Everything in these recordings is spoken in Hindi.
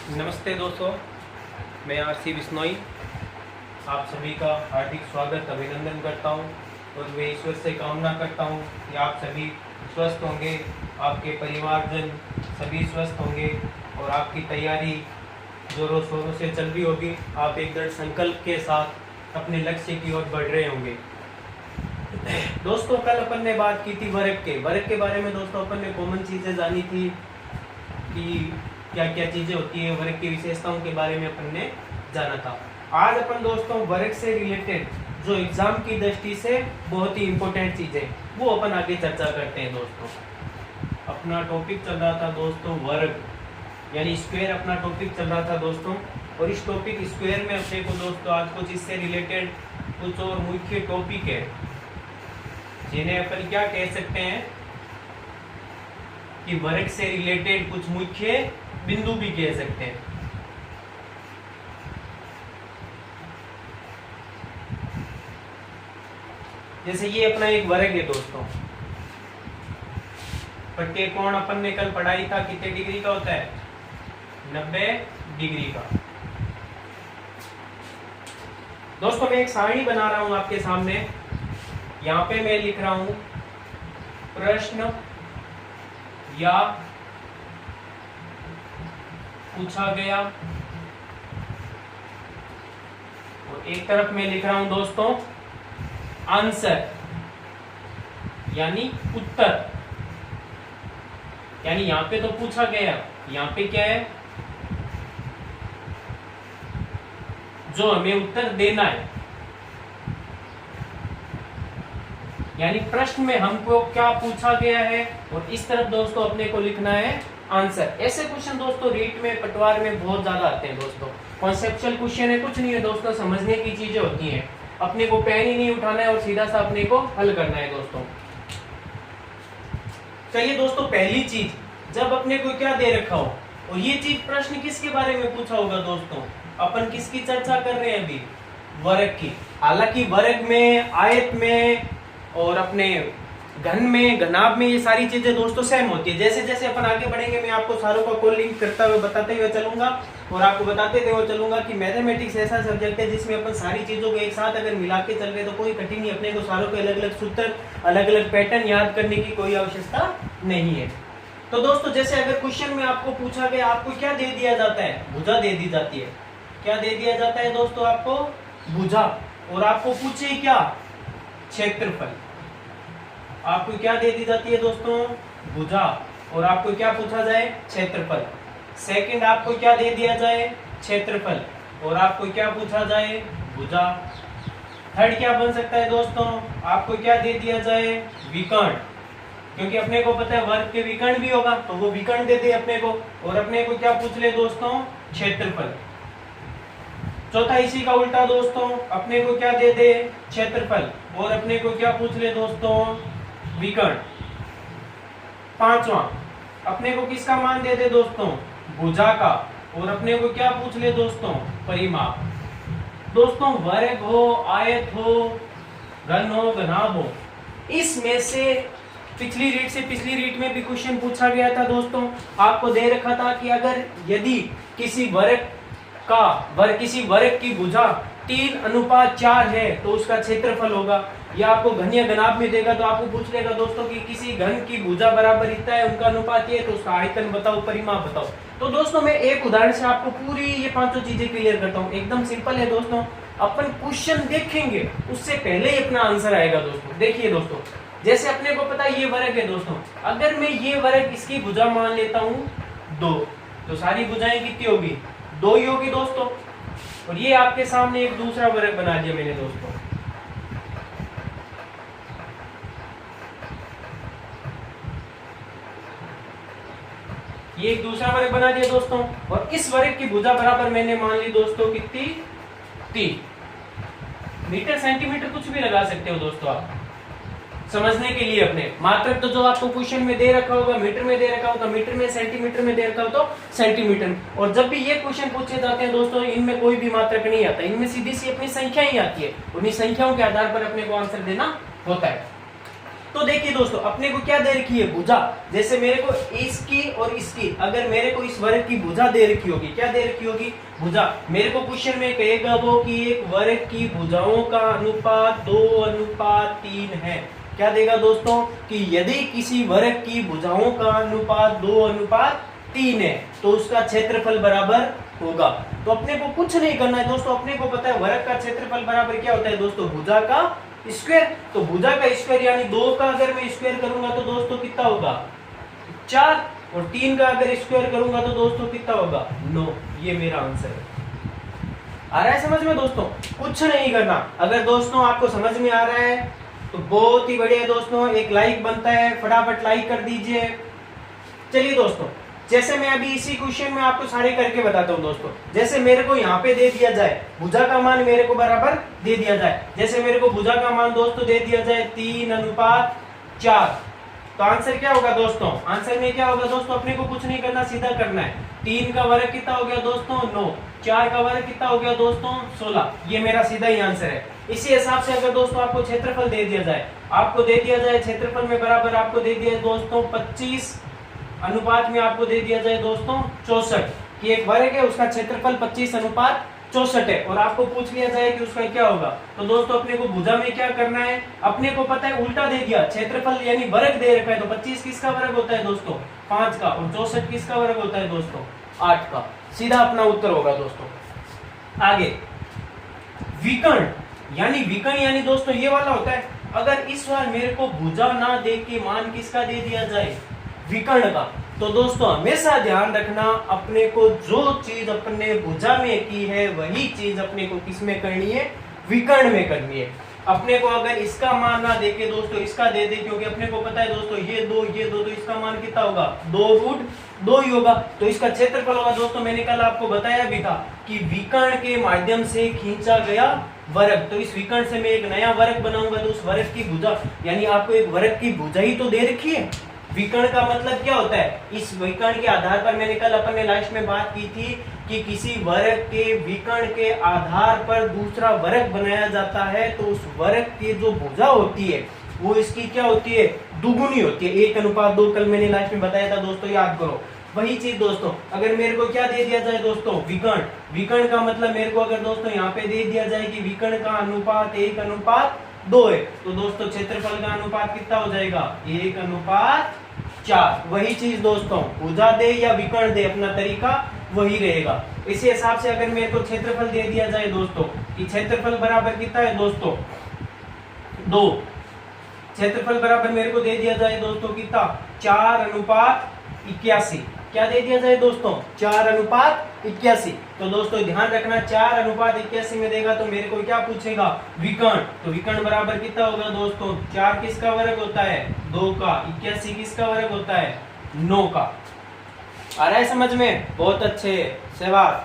नमस्ते दोस्तों, मैं आरसी बिश्नोई आप सभी का हार्दिक स्वागत अभिनंदन करता हूं और मैं ईश्वर से कामना करता हूं कि आप सभी स्वस्थ होंगे, आपके परिवारजन सभी स्वस्थ होंगे और आपकी तैयारी जोरों शोरों से चल रही होगी। आप एक दृढ़ संकल्प के साथ अपने लक्ष्य की ओर बढ़ रहे होंगे। दोस्तों, कल अपन ने बात की थी वर्ग के बारे में। दोस्तों, अपन ने कॉमन चीज़ें जानी थी कि क्या क्या चीजें होती है, वर्ग की विशेषताओं के बारे में अपन ने जाना था। आज अपन दोस्तों वर्ग से रिलेटेड जो एग्जाम की दृष्टि से बहुत ही इंपॉर्टेंट चीजें वो अपन आगे चर्चा करते हैं। दोस्तों, अपना टॉपिक चल रहा था दोस्तों वर्ग यानी स्क्वायर, अपना टॉपिक चल रहा था दोस्तों। और इस टॉपिक स्क्वायर में अपने को दोस्तों आज कुछ इससे रिलेटेड कुछ और मुख्य टॉपिक है जिन्हें अपन क्या कह सकते हैं कि वर्ग से रिलेटेड कुछ मुख्य बिंदु भी कह सकते हैं। जैसे ये अपना एक वर्ग है दोस्तों। प्रत्येकोण अपन ने कल पढ़ाई था कितने डिग्री का होता है, 90 डिग्री का। दोस्तों, मैं एक सारणी बना रहा हूं आपके सामने। यहां पे मैं लिख रहा हूं प्रश्न या पूछा गया, और एक तरफ मैं लिख रहा हूं दोस्तों आंसर यानी उत्तर। यानी यहां पे तो पूछा गया, यहां पे क्या है, जो हमें उत्तर देना है। यानी प्रश्न में हमको क्या पूछा गया है और इस तरफ दोस्तों अपने को लिखना है आंसर। ऐसे क्वेश्चन दोस्तों रीट में, पटवार में बहुत ज्यादा आते हैं दोस्तों। कॉन्सेप्चुअल क्वेश्चन है, कुछ नहीं है दोस्तों, समझने की चीजें होती हैं। अपने को पेन ही नहीं उठाना है और सीधा सा अपने को हल करना है दोस्तों। चलिए दोस्तों, पहली चीज, जब अपने को क्या दे रखा हो और ये चीज प्रश्न किसके बारे में पूछा होगा दोस्तों, अपन किसकी चर्चा कर रहे हैं अभी, वर्ग की। हालांकि वर्ग में, आयत में और अपने घन में, घनाभ में ये सारी चीजें दोस्तों सेम होती है। जैसे जैसे अपन आगे बढ़ेंगे मैं आपको सारों का कॉलिंग करता हुए बताते हुए चलूंगा और आपको बताते हुए चलूंगा कि मैथमेटिक्स ऐसा सब्जेक्ट है जिसमें अपन सारी चीजों को एक साथ अगर मिला के चल रहे तो कोई कठिन नहीं, अपने को सारों के अलग अलग सूत्र, अलग अलग पैटर्न याद करने की कोई आवश्यकता नहीं है। तो दोस्तों, जैसे अगर क्वेश्चन में आपको पूछा गया, आपको क्या दे दिया जाता है, भुजा दे दी जाती है। क्या दे दिया जाता है दोस्तों, आपको भुजा। और आपको पूछे क्या, क्षेत्रफल। आपको क्या दे दी जाती है दोस्तों, भुजा। और आपको क्या पूछा जाए, क्षेत्रफल। सेकंड, आपको क्या दे दिया जाए, क्षेत्रफल, और आपको क्या पूछा जाए, भुजा। थर्ड क्या बन सकता है दोस्तों, आपको क्या दे दिया जाए, विकर्ण, क्योंकि अपने को पता है वर्ग के विकर्ण भी होगा तो वो विकर्ण दे दे अपने को। और अपने को क्या पूछ ले दोस्तों, क्षेत्रफल। चौथा, इसी का उल्टा दोस्तों, अपने को क्या दे दे, क्षेत्रफल, और अपने को क्या पूछ ले दोस्तों, विकर्ण। पांचवा, अपने को किसका मान दे दे दोस्तों, भुजा का, और अपने को क्या पूछ ले दोस्तों, परिमाप। दोस्तों, वर्ग हो, आयत हो, घन हो, घनाभ हो, इसमें से पिछली रीट में भी क्वेश्चन पूछा गया था दोस्तों। आपको दे रखा था कि अगर यदि किसी वर्ग की भुजा 3:4 है तो उसका क्षेत्रफल होगा। या आपको घन या घनाभ में देगा तो आपको पूछ लेगा दोस्तों कि किसी घन की भुजा बराबर इतना है, उनका अनुपात ये, तो उसका आयतन बताओ, परिमाप बताओ। तो दोस्तों, मैं एक उदाहरण से आपको पूरी ये पांचों चीजें क्लियर करता हूँ। एकदम सिंपल है दोस्तों। अपन क्वेश्चन देखेंगे उससे पहले ही अपना आंसर आएगा दोस्तों। देखिए दोस्तों, जैसे अपने को पता है ये वर्ग है दोस्तों। अगर मैं ये वर्ग इसकी भुजा मान लेता हूँ 2, तो सारी भुजाएं कितनी होगी, 2 ही होगी दोस्तों। और ये आपके सामने एक दूसरा वर्ग बना दिया मैंने दोस्तों। ये एक दूसरा वर्ग बना दिया दोस्तों। और इस वर्ग की भुजा बराबर मैंने मान ली दोस्तों कितनी, 3 मीटर, सेंटीमीटर कुछ भी लगा सकते हो दोस्तों आप समझने के लिए। अपने मात्रक तो जो आपको क्वेश्चन में दे रखा होगा मीटर में दे रखा होगा मीटर में, सेंटीमीटर में दे रखा हो तो सेंटीमीटर। और जब भी ये क्वेश्चन पूछे जाते हैं दोस्तों, इनमें कोई भी मात्रक नहीं आता, इनमें सीधी सी अपनी संख्या ही आती है। उन्हीं संख्याओं के आधार पर अपने को आंसर देना होता है। तो देखिए दोस्तों, अपने को क्या दे रखी है, भुजा। जैसे मेरे को इसकी और इसकी, अगर मेरे को इस वर्ग की भुजा दे रखी होगी, क्या दे रखी होगी, भुजा। मेरे को क्वेश्चन में कहेगा वो कि एक वर्ग की भुजाओं का अनुपात 2:3 है। क्या देगा दोस्तों कि यदि किसी वर्ग की भुजाओं का अनुपात 2:3 है तो उसका क्षेत्रफल बराबर होगा। तो अपने को कुछ नहीं करना है दोस्तों, अपने को पता है वर्ग का क्षेत्रफल बराबर क्या होता है दोस्तों, भुजा का स्क्वायर। तो भुजा का स्क्वायर यानी 2 का अगर मैं स्क्वायर करूंगा तो दोस्तों कितना होगा, 4, और 3 का अगर स्क्वायर करूंगा तो दोस्तों कितना होगा, 9। ये मेरा आंसर है। आ रहा है समझ में दोस्तों, कुछ नहीं करना। अगर दोस्तों आपको समझ में आ रहा है तो बहुत ही बढ़िया दोस्तों, एक लाइक बनता है, फटाफट लाइक कर दीजिए। चलिए दोस्तों, जैसे मैं अभी इसी क्वेश्चन में आपको सारे करके बताता हूं दोस्तों। जैसे मेरे को यहाँ पे दे दिया जाए भुजा का मान, मेरे को बराबर दे दिया जाए, जैसे मेरे को भुजा का मान दोस्तों दे दिया जाए 3:4, तो आंसर क्या होगा दोस्तों, आंसर में क्या होगा दोस्तों, अपने को कुछ नहीं करना, सीधा करना है। 3 का वर्ग कितना हो गया दोस्तों, 9, 4 का वर्ग कितना हो गया दोस्तों, 16। ये मेरा सीधा ही आंसर है। इसी हिसाब से अगर दोस्तों आपको क्षेत्रफल दे दिया जाए, आपको दे दिया जाए क्षेत्रफल में बराबर आपको दे दिया दोस्तों 25 अनुपात में आपको दे दिया जाए दोस्तों 64, कि एक वर्ग है उसका क्षेत्रफल 25:64 है, और आपको पूछ लिया जाए कि उसका क्या होगा, तो दोस्तों अपने को भुजा में क्या करना है, अपने को पता है उल्टा दे दिया, क्षेत्रफल यानी वर्ग दे रखा है, तो 25 किसका वर्ग होता है दोस्तों, 5 का, और 64 किसका वर्ग होता है दोस्तों, 8 का। सीधा अपना उत्तर होगा दोस्तों। आगे विकर्ण यानी दोस्तों ये वाला होता है, अगर इस बार मेरे को भुजा ना दे के मान किसका दे दिया जाए, विकर्ण का, तो दोस्तों हमेशा ध्यान रखना, अपने को जो चीज अपने भुजा में की है वही चीज अपने को किस में करनी है, विकर्ण में करनी है। अपने को अगर इसका मान ना देके दोस्तों इसका दे दे, क्योंकि अपने को पता है दोस्तों ये दो तो इसका मान कितना होगा, 2√2 ही होगा, तो इसका क्षेत्रफल होगा दोस्तों। मैंने कल आपको बताया भी था कि विकर्ण के माध्यम से खींचा गया वर्ग, तो इस विकर्ण से मैं एक नया वर्ग बनाऊंगा, तो उस वर्ग की भुजा यानी आपको एक वर्ग की भुजा ही तो दे रखी है। विकर्ण का मतलब क्या होता है, इस विकर्ण के आधार पर, मैंने कल अपन ने लास्ट में बात की थी कि किसी वर्ग के विकर्ण के आधार पर दूसरा वर्ग बनाया जाता है, तो उस वर्ग की जो भुजा होती है वो इसकी क्या होती है, दुगुनी होती है, 1:2। कल मैंने लास्ट में बताया था दोस्तों, याद करो। वही चीज दोस्तों, अगर मेरे को क्या दे दिया जाए दोस्तों, विकर्ण का मतलब मेरे को अगर दोस्तों यहाँ पे दे दिया जाए कि विकर्ण का अनुपात 1:2 है, तो दोस्तों क्षेत्रफल का अनुपात कितना हो जाएगा, 1:4। वही चीज दोस्तों, भुजा दे या विकर्ण दे, अपना तरीका वही रहेगा। इसी हिसाब से अगर मेरे को क्षेत्रफल दे दिया जाए दोस्तों कि क्षेत्रफल बराबर कितना है दोस्तों, 2, क्षेत्रफल बराबर मेरे को दे दिया जाए दोस्तों कितना, 4:81। क्या दे दिया जाए दोस्तों, 4:81। तो दोस्तों ध्यान रखना, 4:81 में देगा तो मेरे को क्या पूछेगा, विकर्ण। तो विकर्ण बराबर कितना होगा दोस्तों, 4 किसका वर्ग होता है, 2 का, 81 किसका वर्ग होता है, 9 का। आ रहा है समझ में, बहुत अच्छे, शाबाश।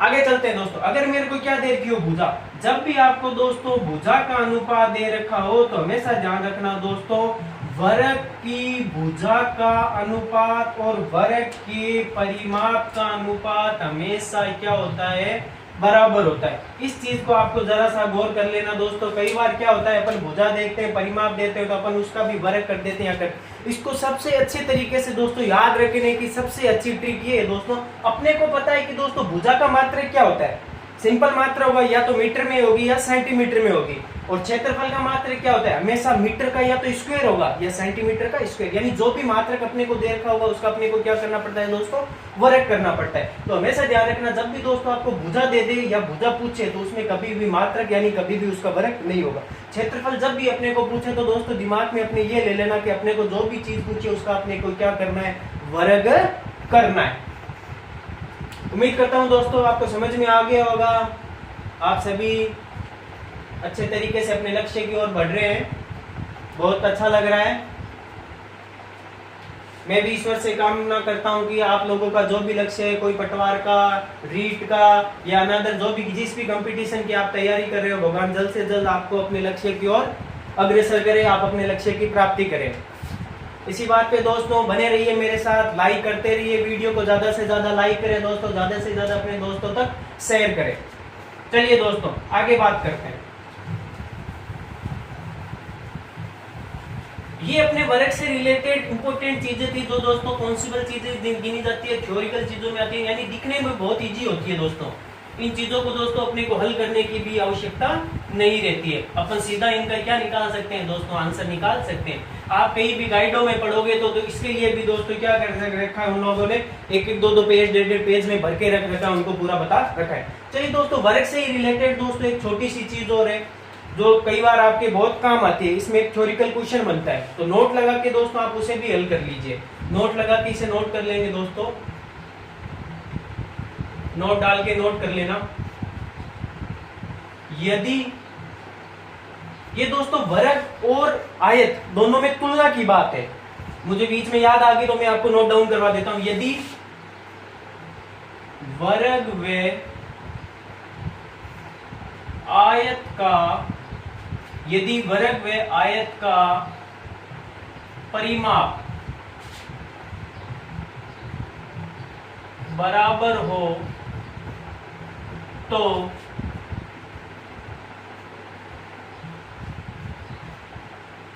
आगे चलते हैं दोस्तों। अगर मेरे को क्या दे रखी हो, भुजा, जब भी आपको दोस्तों भुजा का अनुपात दे रखा हो तो हमेशा ध्यान रखना दोस्तों, वर्ग की भुजा का अनुपात और वर्ग के परिमाप का अनुपात हमेशा क्या होता है, बराबर होता है। इस चीज को आपको जरा सा गौर कर लेना दोस्तों। कई बार क्या होता है, अपन भुजा देखते हैं, परिमाप देते हैं, तो अपन उसका भी वर्ग कर देते हैं। अगर इसको सबसे अच्छे तरीके से दोस्तों याद रखने की सबसे अच्छी ट्रिक ये है दोस्तों, अपने को पता है कि दोस्तों भुजा का मात्रक क्या होता है, सिंपल मात्रा होगा, या तो मीटर में होगी या सेंटीमीटर में होगी, और क्षेत्रफल का मात्रक क्या होता है, हमेशा मीटर का या तो स्क्वायर होगा या सेंटीमीटर का स्क्वायर, यानी जो भी मात्रक अपने को दे रखा होगा उसका अपने को क्या करना पड़ता है दोस्तों, वर्ग करना पड़ता है। तो हमेशा ध्यान रखना, जब भी दोस्तों आपको भुजा दे दे या भुजा पूछे तो उसमें कभी भी मात्रक यानी कभी भी उसका वर्ग नहीं होगा। क्षेत्रफल जब भी अपने को पूछे तो दोस्तों दिमाग में अपने ये ले लेना कि अपने को जो भी चीज पूछे उसका अपने को क्या करना है, वर्ग करना है। उम्मीद करता हूं दोस्तों आपको समझ में आ गया होगा, आप सभी अच्छे तरीके से अपने लक्ष्य की ओर बढ़ रहे हैं, बहुत अच्छा लग रहा है। मैं भी ईश्वर से कामना करता हूं कि आप लोगों का जो भी लक्ष्य है, कोई पटवार का, रीट का या अनदर जो भी जिस भी कंपटीशन की आप तैयारी कर रहे हो, भगवान जल्द से जल्द आपको अपने लक्ष्य की ओर अग्रसर करे, आप अपने लक्ष्य की प्राप्ति करें। इसी बात पे दोस्तों बने रहिए मेरे साथ, लाइक करते रहिए, वीडियो को ज्यादा से ज्यादा लाइक करें दोस्तों, ज्यादा से ज्यादा अपने दोस्तों तक शेयर करें। चलिए दोस्तों आगे बात करते हैं। ये अपने वर्क से रिलेटेड इंपॉर्टेंट चीजें थी जो दोस्तों कॉन्सेप्चुअल चीजें गिनी जाती है, थ्योरिकल चीजों में आती है, यानी दिखने में बहुत इजी होती है दोस्तों। इन चीजों को दोस्तों अपने को हल करने की भी आवश्यकता नहीं रहती है, अपन सीधा इनका क्या निकाल सकते हैं दोस्तों, आंसर निकाल सकते हैं। आप कहीं भी गाइडों में पढ़ोगे तो इसके लिए भी दोस्तों क्या कर रखा है उन लोगों ने, एक एक दो पेज 1.5 पेज में भर के रख रखा है, उनको पूरा बता रखा है। चलिए दोस्तों, वर्क से ही रिलेटेड दोस्तों एक छोटी सी चीज और है जो कई बार आपके बहुत काम आती है। इसमें एक थ्योरिकल क्वेश्चन बनता है, तो नोट लगा के दोस्तों आप उसे भी हल कर लीजिए। नोट लगा के इसे नोट कर लेंगे दोस्तों, नोट डाल के नोट कर लेना। यदि ये दोस्तों वर्ग और आयत दोनों में तुलना की बात है, मुझे बीच में याद आ गई तो मैं आपको नोट डाउन करवा देता हूं। यदि वर्ग व आयत का, यदि वर्ग व आयत का परिमाप बराबर हो तो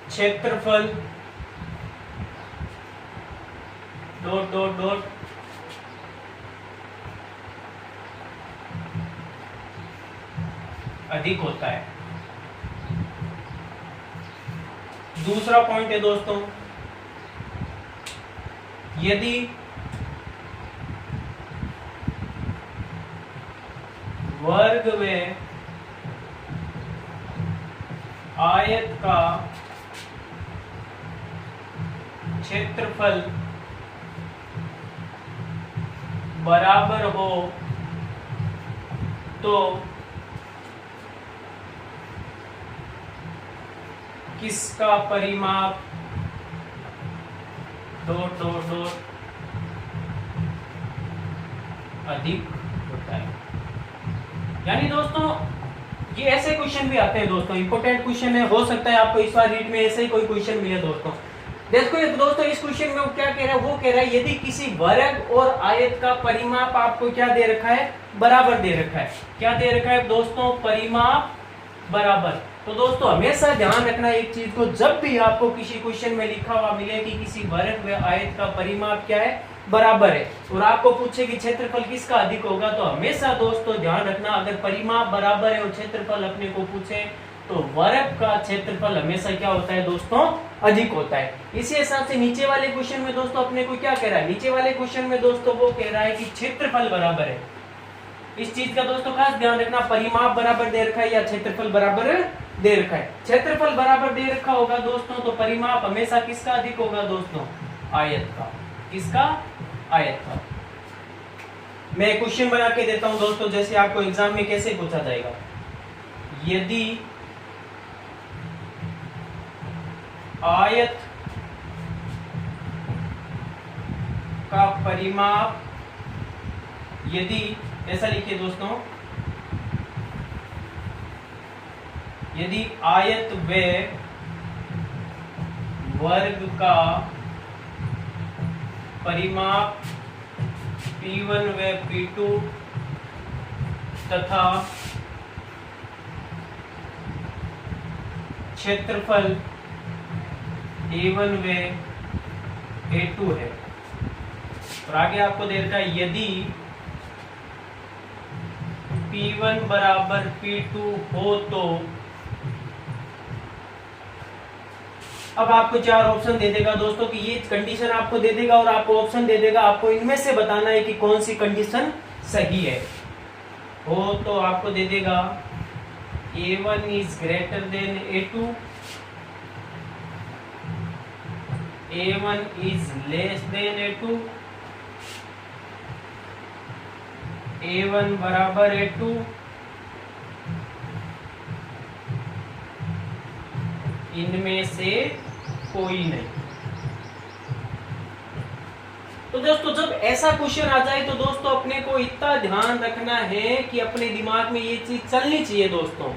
क्षेत्रफल डॉट डॉट डॉट अधिक होता है। दूसरा पॉइंट है दोस्तों, यदि वर्ग में आयत का क्षेत्रफल बराबर हो तो किसका परिमाप डॉट डॉट डॉट अधिक होता है। यानी दोस्तों ये ऐसे क्वेश्चन भी आते हैं दोस्तों, इंपॉर्टेंट क्वेश्चन है, हो सकता है आपको इस बार रीट में ऐसे ही कोई क्वेश्चन मिले दोस्तों। देखो ये दोस्तों इस क्वेश्चन में वो क्या कह रहा है, वो कह रहा है यदि किसी वर्ग और आयत का परिमाप आपको क्या दे रखा है, बराबर दे रखा है। क्या दे रखा है दोस्तों, परिमाप बराबर। तो दोस्तों हमेशा ध्यान रखना एक चीज को, जब भी आपको किसी क्वेश्चन में लिखा हुआ मिले कि किसी वर्ग व आयत का परिमाप क्या है, बराबर है, और आपको पूछे कि क्षेत्रफल किसका अधिक होगा, तो हमेशा दोस्तों ध्यान रखना अगर परिमाप बराबर है और क्षेत्रफल अपने को पूछे तो वर्ग का क्षेत्रफल हमेशा क्या होता है दोस्तों, अधिक होता है। इसी हिसाब से नीचे वाले क्वेश्चन में दोस्तों अपने को क्या कह रहा है, नीचे वाले क्वेश्चन में दोस्तों वो कह रहा है कि क्षेत्रफल बराबर है। इस चीज का दोस्तों खास ध्यान रखना, परिमाप बराबर दे रखा है या क्षेत्रफल बराबर दे रखा है। क्षेत्रफल बराबर दे रखा होगा दोस्तों तो परिमाप हमेशा किसका अधिक होगा दोस्तों, आयत का। किसका, आयत का। मैं क्वेश्चन बना के देता हूं दोस्तों, जैसे आपको एग्जाम में कैसे पूछा जाएगा। यदि आयत का परिमाप, यदि ऐसा लिखिए दोस्तों, यदि आयत व वर्ग का परिमाप P1 व P2 तथा क्षेत्रफल A1 व A2 है, और आगे आपको दे रखा है यदि P1 बराबर P2 हो तो, अब आपको चार ऑप्शन दे देगा दोस्तों कि ये कंडीशन आपको दे देगा और आपको ऑप्शन दे देगा, आपको इनमें से बताना है कि कौन सी कंडीशन सही है। हो तो आपको दे देगा A1 is greater than A2, A1 is less than A2, A1 बराबर A2, इनमें से कोई नहीं। तो दोस्तों जब ऐसा क्वेश्चन आ जाए तो दोस्तों अपने को इतना ध्यान रखना है कि अपने दिमाग में ये चीज चलनी चाहिए दोस्तों।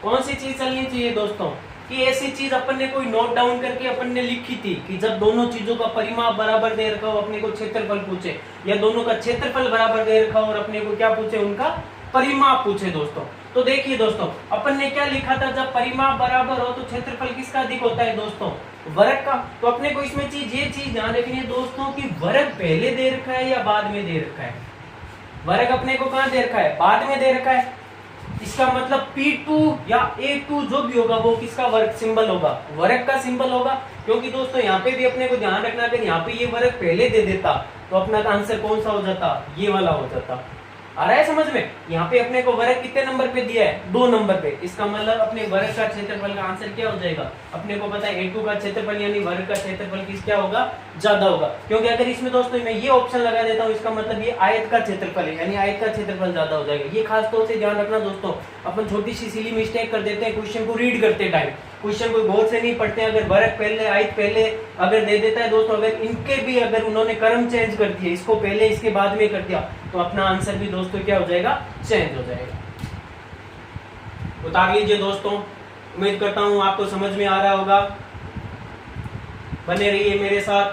कौन सी चीज चलनी चाहिए दोस्तों, कि ऐसी चीज अपन ने कोई नोट डाउन करके अपन ने लिखी थी कि जब दोनों चीजों का परिमाप बराबर दे रखा हो, अपने को क्षेत्रफल पूछे, या दोनों का क्षेत्रफल बराबर दे रखा हो और अपने को क्या पूछे, उनका परिमाप पूछे दोस्तों। तो देखिए दोस्तों, अपन ने क्या लिखा था, जब परिमाप बराबर हो तो क्षेत्रफल किसका अधिक होता है दोस्तों, वर्ग का। तो अपने को इसमें ये चीज ध्यान रखनी है दोस्तों कि वर्ग पहले दे रखा है या बाद में दे रखा है। वर्ग अपने को कहां दे रखा है, बाद में दे रखा है। इसका मतलब P2 या A2 जो भी होगा वो किसका वर्ग सिंबल होगा, वर्ग का सिंबल होगा। क्योंकि दोस्तों यहाँ पे भी अपने को ध्यान रखना, अगर यहाँ पे ये वर्ग पहले दे देता तो अपना आंसर कौन सा हो जाता, ये वाला हो जाता। आ रहा है समझ में? यहाँ पे अपने को वर्ग कितने नंबर पे दिया है, 2 नंबर पे। इसका मतलब अपने वर्ग का क्षेत्रफल का आंसर क्या हो जाएगा, अपने को पता है A2 का क्षेत्रफल यानी वर्ग का क्षेत्रफल किस क्या होगा, ज्यादा होगा। क्योंकि अगर इसमें दोस्तों मैं ये ऑप्शन लगा देता हूँ, इसका मतलब ये आयत का क्षेत्रफल है, यानी आयत का क्षेत्रफल ज्यादा हो जाएगा। ये खास तौर से ध्यान रखना दोस्तों। अपन छोटी सी सिली मिस्टेक कर देते हैं क्वेश्चन को रीड करते टाइम, क्वेश्चन को गौर से नहीं पढ़ते हैं। अगर वर्ग पहले आयत पहले अगर दे देता है दोस्तों, अगर इनके भी अगर उन्होंने क्रम चेंज कर दिया, इसको पहले इसके बाद में कर दिया, तो अपना आंसर भी दोस्तों क्या हो जाएगा, चेंज हो जाएगा। उतार लीजिए दोस्तों। उम्मीद करता हूं आपको समझ में आ रहा होगा। बने रहिए मेरे साथ,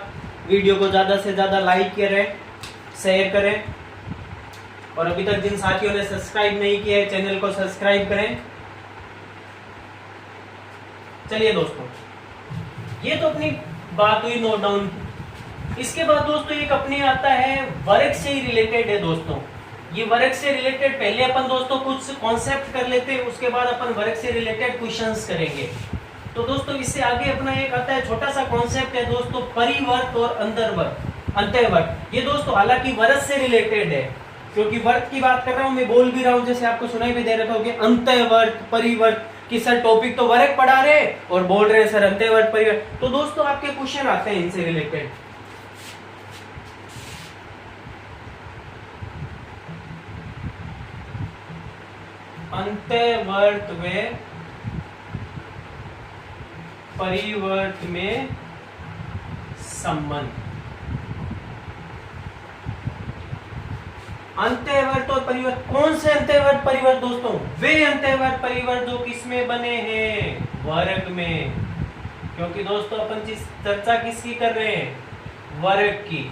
वीडियो को ज्यादा से ज्यादा लाइक करें, शेयर करें, और अभी तक जिन साथियों ने सब्सक्राइब नहीं किया है चैनल को सब्सक्राइब करें। चलिए दोस्तों, ये तो अपनी बात हुई नोट डाउन। इसके बाद दोस्तों एक अपने आता है वर्ग से ही रिलेटेड है दोस्तों। ये वर्ग से रिलेटेड पहले अपन दोस्तों कुछ कॉन्सेप्ट कर लेते हैं, उसके बाद अपन वर्ग से रिलेटेड क्वेश्चंस करेंगे। तो दोस्तों इससे आगे अपना एक आता है छोटा सा कॉन्सेप्ट है दोस्तों, परिवर्त और अंतर्वर्त। ये दोस्तों हालांकि वर्ग से रिलेटेड है, क्योंकि वर्ग की बात कर रहा हूं, मैं बोल भी रहा हूं, जैसे आपको सुनाई भी दे रहा था कि अंतर्वर्त परिवर्त कि सर टॉपिक तो वर्ग पढ़ा रहे और बोल रहे हैं सर अंतर्वर्त परिवर्त। तो दोस्तों आपके क्वेश्चन आते हैं इनसे रिलेटेड। अंतर्वर्त व परिवर्त में संबंध। अंतर्वर्त और परिवर्त, कौन से अंतर्वर्त परिवर्त दोस्तों, वे अंतर्वर्त परिवर्त जो किसमें बने हैं, वर्ग में। क्योंकि दोस्तों अपन चर्चा किसकी कर रहे हैं, वर्ग की।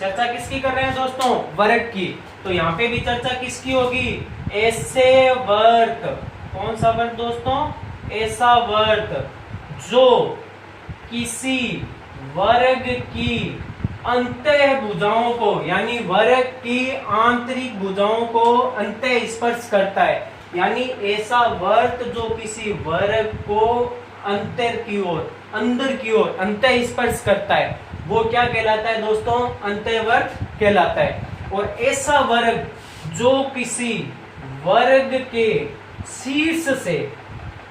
चर्चा किसकी कर रहे हैं दोस्तों, वर्ग की। तो यहाँ पे भी चर्चा किसकी होगी, ऐसे वर्त। कौन सा वर्त दोस्तों, ऐसा वर्त जो किसी वर्ग की अंतः भुजाओं को, यानी वर्ग की आंतरिक भुजाओं को अंतः स्पर्श करता है। यानी ऐसा वर्त जो किसी वर्ग को अंतर की ओर, अंदर की ओर अंतः स्पर्श करता है, वो क्या कहलाता है दोस्तों, अंतःवर्त कहलाता है। और ऐसा वर्ग जो किसी वर्ग के शीर्ष से,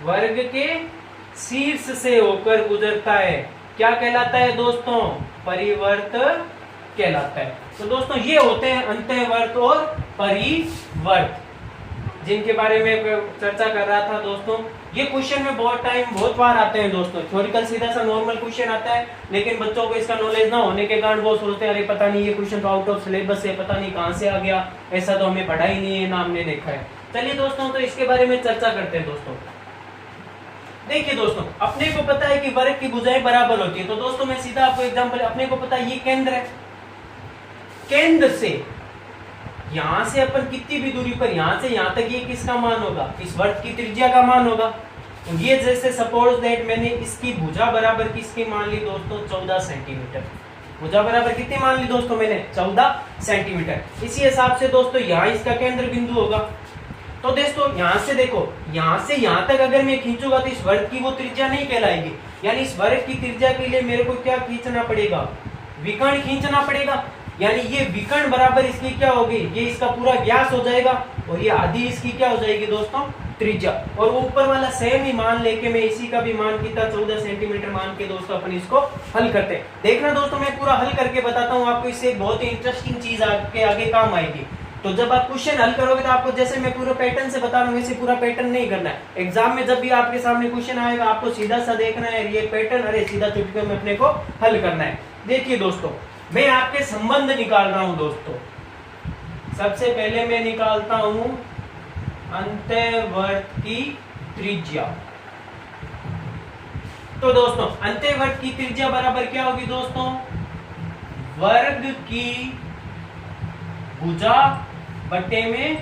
वर्ग के शीर्ष से होकर गुजरता है, क्या कहलाता है दोस्तों, परिवर्त कहलाता है। तो दोस्तों ये होते हैं अंतःवर्त और परिवर्त, जिनके बारे में चर्चा कर रहा था दोस्तों। ये क्वेश्चन में बहुत बार आते हैं दोस्तों। थ्योरिकल सीधा सा नॉर्मल क्वेश्चन आता है, लेकिन बच्चों को इसका नॉलेज ना होने के कारण वो सोचते हैं अरे पता नहीं ये क्वेश्चन तो आउट ऑफ सिलेबस है, पता नहीं कहां से आ गया, ऐसा तो हमें पढ़ा ही नहीं है, ना हमने देखा है। चलिए दोस्तों, तो इसके बारे में चर्चा करते हैं दोस्तों। देखिए दोस्तों, अपने को पता है कि वर्ग की भुजाएं बराबर होती है। तो दोस्तों मैं सीधा आपको एग्जांपल, अपने को पता है ये केंद्र है, केंद्र से यहां से अपन कितनी भी दूरी पर, यहां से यहां तक ये किसका मान होगा, इस वर्ग की त्रिज्या का मान होगा। तो ये जैसे सपोज दैट मैंने इसकी भुजा बराबर किसकी मान ली दोस्तों, 14 सेंटीमीटर। भुजा बराबर कितनी मान ली दोस्तों मैंने, 14 सेंटीमीटर। इसी हिसाब से दोस्तों यहाँ इसका केंद्र बिंदु होगा। तो दोस्तों यहाँ से देखो, यहाँ से यहाँ तक अगर मैं खींचूंगा तो इस वर्ग की वो त्रिज्या नहीं कहलाएगी। यानी इस वर्ग की त्रिज्या के लिए मेरे को क्या खींचना पड़ेगा, विकर्ण खींचना पड़ेगा। यानी ये विकर्ण बराबर इसकी क्या होगी, ये इसका पूरा व्यास हो जाएगा, और ये आधी इसकी क्या हो जाएगी दोस्तों, त्रिज्या। और वो ऊपर वाला सेम ही मान लेके मैं इसी का भी मान कितना, 14 सेंटीमीटर मान के दोस्तों अपन इसको हल करते हैं। देखना दोस्तों, मैं पूरा हल करके बताता हूँ आपको, इससे बहुत ही इंटरेस्टिंग चीज आपके आगे काम आएगी। तो जब आप क्वेश्चन हल करोगे तो आपको जैसे मैं पूरा पैटर्न से बता रहा हूँ वैसे पूरा पैटर्न नहीं करना है। एग्जाम में जब भी आपके सामने क्वेश्चन आएगा आपको सीधा सा देखना है ये पैटर्न, अरे सीधा चुटकियों में अपने को हल करना है। देखिए दोस्तों, मैं आपके संबंध निकाल रहा हूं दोस्तों। सबसे पहले मैं निकालता हूं अंतःवर्त की त्रिज्या। तो दोस्तों अंत्यवर्त की त्रिज्या बराबर क्या होगी दोस्तों, वर्ग की भुजा बटे में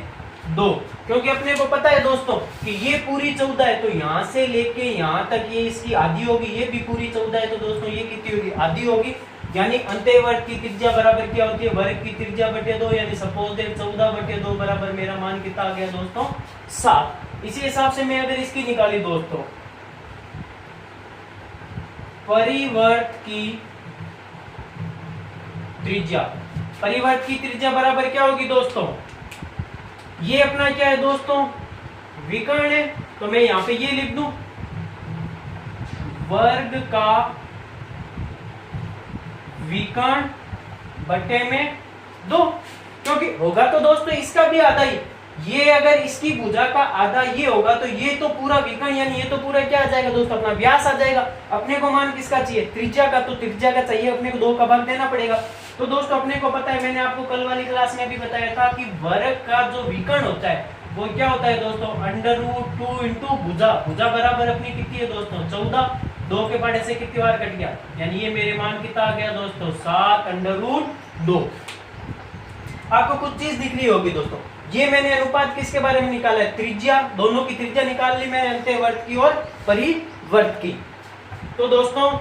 2, क्योंकि अपने को पता है दोस्तों कि ये पूरी 14 है, तो यहां से लेके यहां तक ये इसकी आधी होगी, ये भी पूरी 14 है, तो दोस्तों ये कितनी होगी, आधी होगी। यानी अंत्यवर्त की त्रिज्या बराबर क्या होती है, वर्ग की त्रिज्या बटे 2, यानी सपोज दैट 14 बटे 2 बराबर मेरा मान कितना आ गया दोस्तों, 7। इसी हिसाब से मैं अगर इसकी निकाली दोस्तों, परिवर्त की त्रिज्या, परिवर्त की त्रिज्या बराबर क्या होगी दोस्तों, ये अपना क्या है दोस्तों, विकर्ण है, तो मैं यहां पे ये लिख दूं, वर्ग का विकर्ण बटे में 2, क्योंकि होगा तो दोस्तों इसका भी आधा ही, ये अगर इसकी भुजा का आधा ये होगा तो ये तो पूरा विकर्ण, यानी ये तो पूरा क्या आ जाएगा दोस्तों, अपना व्यास आ जाएगा। अपने को मान किसका चाहिए, त्रिज्या का, तो त्रिज्या का चाहिए अपने को 2 का भाग देना पड़ेगा। तो दोस्तों अपने को पता है, मैंने आपको कल वाली क्लास में भी बताया था कि वर्ग का जो विकर्ण होता है वो क्या होता है दोस्तों, √2 इंटू भुजा, भुजा बराबर अपनी कितनी है दोस्तों, 14, 2 के पार्ट से कितनी बार कट गया, यानी ये मेरे मान कितना आ गया दोस्तों, 7√2। आपको कुछ चीज दिख रही होगी दोस्तों, ये मैंने अनुपात किसके बारे में निकाला है, त्रिज्या, दोनों की त्रिज्या निकाल ली मैंने, अंत्यवर्त की और परिवर्त की। तो दोस्तों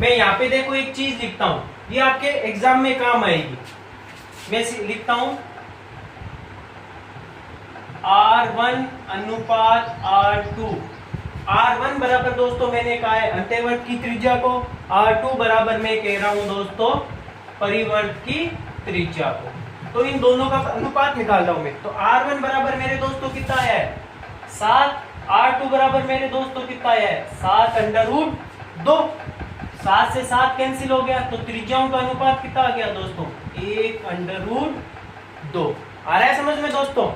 मैं यहाँ पे देखो एक चीज लिखता हूं, ये आपके एग्जाम में काम आएगी। मैं लिखता हूं R1 अनुपात R2, R1 बराबर दोस्तों मैंने कहा है अंत्यवर्त की त्रिज्या को, R2 बराबर मैं कह रहा हूं दोस्तों परिवर्त की त्रिज्या को। तो इन दोनों का अनुपात निकाल रहा हूं मैं, तो R1 बराबर मेरे दोस्तों कितना आया है, 7, R2 बराबर मेरे दोस्तों कितना आया है, 7√2, 7 से 7 कैंसिल हो गया, तो त्रिज्याओं का अनुपात कितना आ गया दोस्तों, 1√2। आ रहा है समझ में दोस्तों।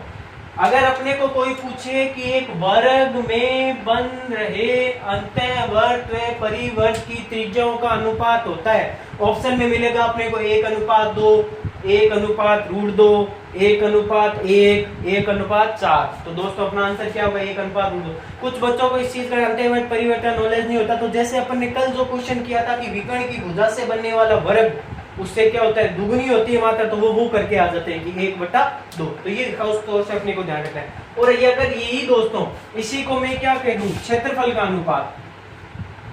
अगर अपने को कोई पूछे कि एक वर्ग में बन रहे अंत्यवर्त व परिवर्त की त्रिज्याओं का अनुपात होता है, ऑप्शन में मिलेगा अपने को 1:2, 1:√2, 1:1, 1:4। तो दोस्तों अपना आंसर क्या होगा, 1:√2। कुछ बच्चों को इस चीज का अंत्यवर्त परिवर्त का नॉलेज नहीं होता, तो जैसे अपन ने कल जो क्वेश्चन किया था कि विकर्ण की भुजा से बनने वाला वर्ग, उससे क्या होता है, दुगनी होती है मात्रा, तो वो करके आ जाते हैं कि 1/2। तो ये खास तौर से अपने को ध्यान रखना है। और ये अगर यही दोस्तों, इसी को मैं क्या कह दूं, क्षेत्रफल का अनुपात,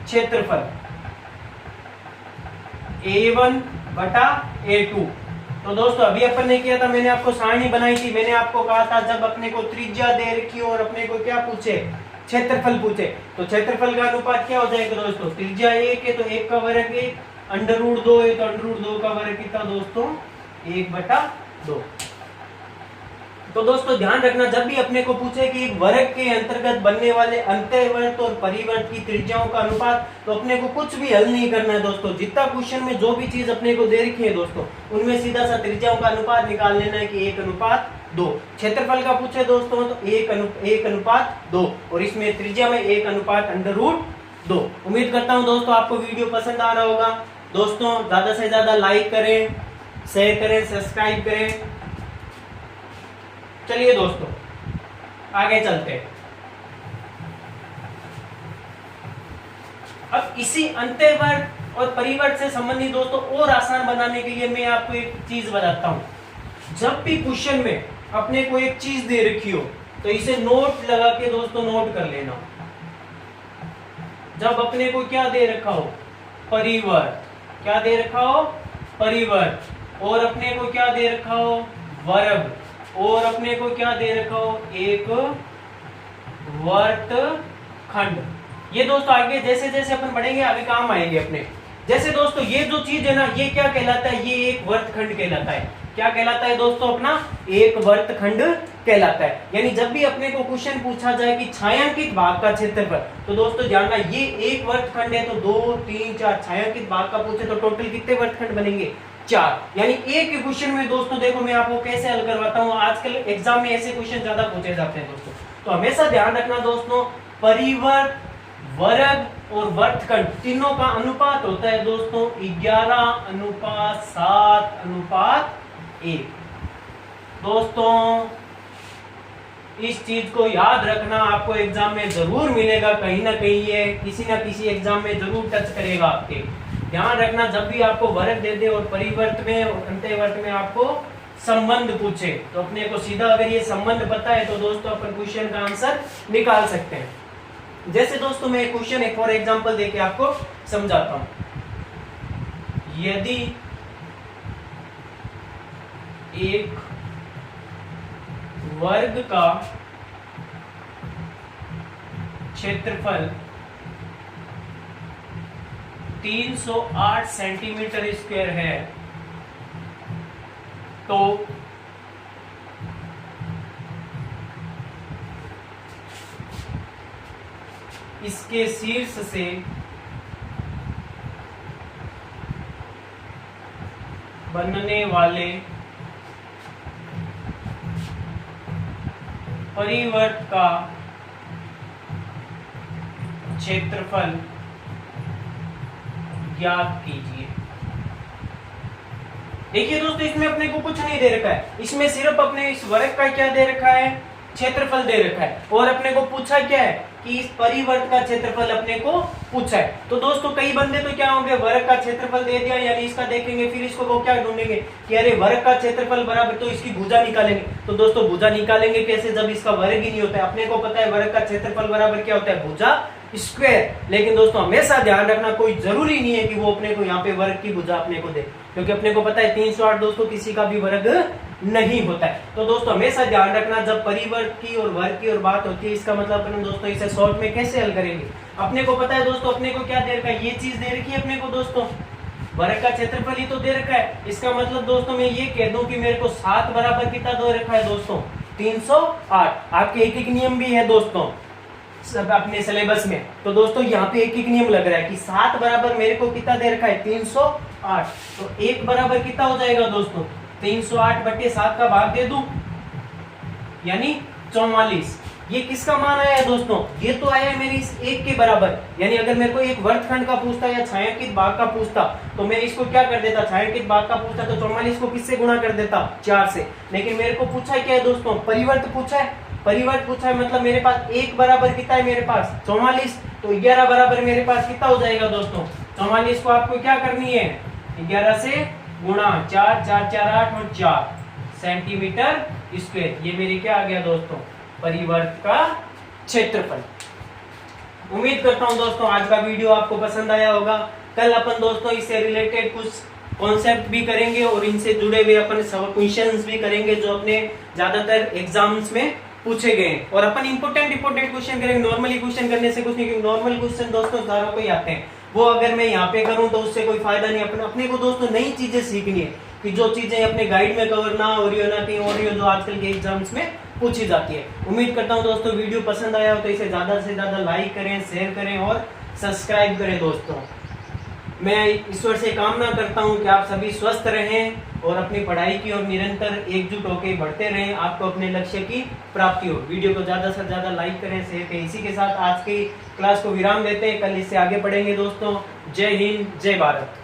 क्षेत्रफल A1/A2। तो दोस्तों अभी अपन ने किया था, मैंने आपको सारणी बनाई थी, मैंने आपको कहा था जब अपने को त्रिज्या दे रखी और अपने को क्या पूछे, क्षेत्रफल पूछे, तो क्षेत्रफल का अनुपात क्या हो जाएगा दोस्तों, त्रिज्या 1 है तो 1 का वर्ग 1, √2 है तो √2 का वर्ग कितना दोस्तों, 1/2। तो दोस्तों ध्यान रखना, जब भी अपने को पूछे कि एक वर्ग के अंतर्गत बनने वाले अंत्यवर्त और परिवर्त की त्रिज्याओं का अनुपात, तो अपने को कुछ भी हल नहीं करना है दोस्तों। जितना क्वेश्चन में जो भी चीज अपने को दे रखी है दोस्तों, उनमें सीधा सा त्रिज्याओं का अनुपात निकाल लेना है कि 1:2। क्षेत्रफल का पूछे दोस्तों तो 1:2, और इसमें त्रिज्या में 1:√2। उम्मीद करता हूँ दोस्तों आपको वीडियो पसंद आ रहा होगा। दोस्तों ज्यादा से ज्यादा लाइक करें, शेयर करें, सब्सक्राइब करें। चलिए दोस्तों आगे चलते हैं। अब इसी अंत्यवर्त और परिवर्त से संबंधित दोस्तों और आसान बनाने के लिए मैं आपको एक चीज बताता हूं। जब भी क्वेश्चन में अपने को एक चीज दे रखी हो तो इसे नोट लगा के दोस्तों नोट कर लेना। जब अपने को क्या दे रखा हो, परिवर्त, क्या दे रखा हो, परिवर्त, और अपने को क्या दे रखा हो, वर्ग, और अपने को क्या दे रखा हो, एक वर्तखंड। ये दोस्तों आगे जैसे जैसे अपन बढ़ेंगे आगे काम आएंगे अपने। जैसे दोस्तों ये जो चीज है ना, ये क्या कहलाता है, ये एक वर्तखंड कहलाता है। क्या कहलाता है दोस्तों, अपना एक वर्तखंड कहलाता है। यानी जब भी अपने को क्वेश्चन पूछा जाए कि छायांकित भाग का क्षेत्रफल, तो दोस्तों जानना ये एक वर्तखंड है, तो 2, 3, 4 छायांकित भाग का पूछे तो टोटल कितने वर्तखंड बनेंगे, 4। यानी एक क्वेश्चन में दोस्तों देखो मैं आपको कैसे हल करवाता हूँ। आजकल एग्जाम में ऐसे क्वेश्चन ज्यादा पूछे जाते हैं दोस्तों, तो हमेशा ध्यान रखना दोस्तों, परिवर्त, वर्ग और वर्तखंड तीनों का अनुपात होता है दोस्तों 11:7:1। दोस्तों इस चीज को याद रखना, आपको एग्जाम में जरूर मिलेगा, कहीं ना कहीं ये किसी ना किसी एग्जाम में जरूर टच करेगा आपके। ध्यान रखना, जब भी आपको वर्ग दे दे और परिवर्त में और अंत्यवर्त में आपको संबंध पूछे तो अपने को सीधा अगर ये संबंध पता है तो दोस्तों अपन क्वेश्चन का आंसर निकाल सकते हैं। जैसे दोस्तों मैं क्वेश्चन एक फॉर एग्जांपल देके आपको समझाता हूं। यदि एक वर्ग का क्षेत्रफल 308 सेंटीमीटर स्क्वायर है तो इसके शीर्ष से बनने वाले परिवर्त का क्षेत्रफल ज्ञात कीजिए। देखिए दोस्तों, इसमें अपने को कुछ नहीं दे रखा है, इसमें सिर्फ अपने इस वर्ग का क्या दे रखा है, क्षेत्रफल दे रखा है, और अपने को पूछा क्या है कि इस परिवर्त का क्षेत्रफल अपने को पूछा है। तो दोस्तों कई बंदे तो क्या होंगे, वर्ग का क्षेत्रफल दे दिया यानी इसका देखेंगे, फिर इसको वो क्या ढूंढेंगे कि अरे वर्ग का क्षेत्रफल बराबर तो इसकी भुजा निकालेंगे। तो दोस्तों भुजा निकालेंगे कैसे जब इसका वर्ग ही नहीं होता है। अपने को पता है वर्ग का क्षेत्रफल बराबर क्या होता है, भुजा स्क्वायर। लेकिन दोस्तों हमेशा ध्यान रखना, कोई जरूरी नहीं है कि वो अपने को यहाँ पे वर्ग की भुजा अपने को दे, क्योंकि अपने को पता है 308 दोस्तों किसी का भी वर्ग नहीं होता है। तो दोस्तों हमेशा ध्यान रखना, जब परिवर्त की और वर्ग की और बात होती है, इसका मतलब अपन दोस्तों इसे शॉर्ट में कैसे हल करेंगे। अपने को पता है दोस्तों, अपने को क्या दे रखा है, ये चीज दे रखी है अपने को दोस्तों, वर्ग का क्षेत्रफल ही तो दे रखा है। इसका मतलब दोस्तों मैं ये कह दूं कि मेरे को 7 बराबर कितना दे रखा है दोस्तों, 308। आपके एक एक नियम भी है दोस्तों सब अपने सिलेबस में। तो दोस्तों यहाँ पे एक एक नियम लग रहा है कि 7 बराबर मेरे को कितना दे रखा है, 308। तो 1 बराबर कितना हो जाएगा दोस्तों, 308 बटे 7 का भाग दे दूं यानी 44। ये किसका मान आया है दोस्तों, ये तो आया है मेरी इस 1 के बराबर। यानी अगर मेरे को एक वर्गखंड का पूछता या छायांकित भाग का पूछता तो मैं इसको क्या कर देता, छायांकित भाग का पूछता तो 44 को किससे गुणा कर देता, 4 से। लेकिन मेरे को पूछा क्या है दोस्तों, परिवर्त पूछा है। परिवर्त पूछा है मतलब मेरे पास 1 बराबर कितना है, मेरे पास 44। तो 11 बराबर मेरे पास कितना हो जाएगा दोस्तों, 44 को आपको क्या करनी है, 11 से गुणा 4, 4 4 8 और 4 सेंटीमीटर स्क्वायर। ये मेरी क्या आ गया दोस्तों, परिवर्त का क्षेत्रफल। उम्मीद करता हूं दोस्तों आज का वीडियो आपको पसंद आया होगा। कल अपन दोस्तों इससे रिलेटेड कुछ कॉन्सेप्ट भी करेंगे और इनसे जुड़े हुए अपन सब क्वेश्चंस भी करेंगे जो अपने ज्यादातर एग्जाम्स में पूछे गए। और अपन इंपोर्टेंट क्वेश्चन करेंगे। नॉर्मली क्वेश्चन करने से कुछ नहीं, क्योंकि नॉर्मल क्वेश्चन दोस्तों सारों को ही आते हैं, वो अगर मैं यहाँ पे करूँ तो उससे कोई फायदा नहीं। अपने को दोस्तों नई चीजें सीखनी है कि जो चीजें अपने गाइड में कवर ना हो रही हो, ना कहीं हो रही हो, जो आजकल के एग्जाम्स में पूछी जाती है। उम्मीद करता हूँ दोस्तों वीडियो पसंद आया हो तो इसे ज्यादा से ज्यादा लाइक करें, शेयर करें और सब्सक्राइब करें। दोस्तों मैं ईश्वर से कामना करता हूँ कि आप सभी स्वस्थ रहें और अपनी पढ़ाई की ओर निरंतर एकजुट होकर बढ़ते रहें, आपको अपने लक्ष्य की प्राप्ति हो। वीडियो को ज्यादा से ज्यादा लाइक करें, शेयर करें। इसी के साथ आज की क्लास को विराम देते हैं, कल इससे आगे पढ़ेंगे दोस्तों। जय हिंद, जय भारत।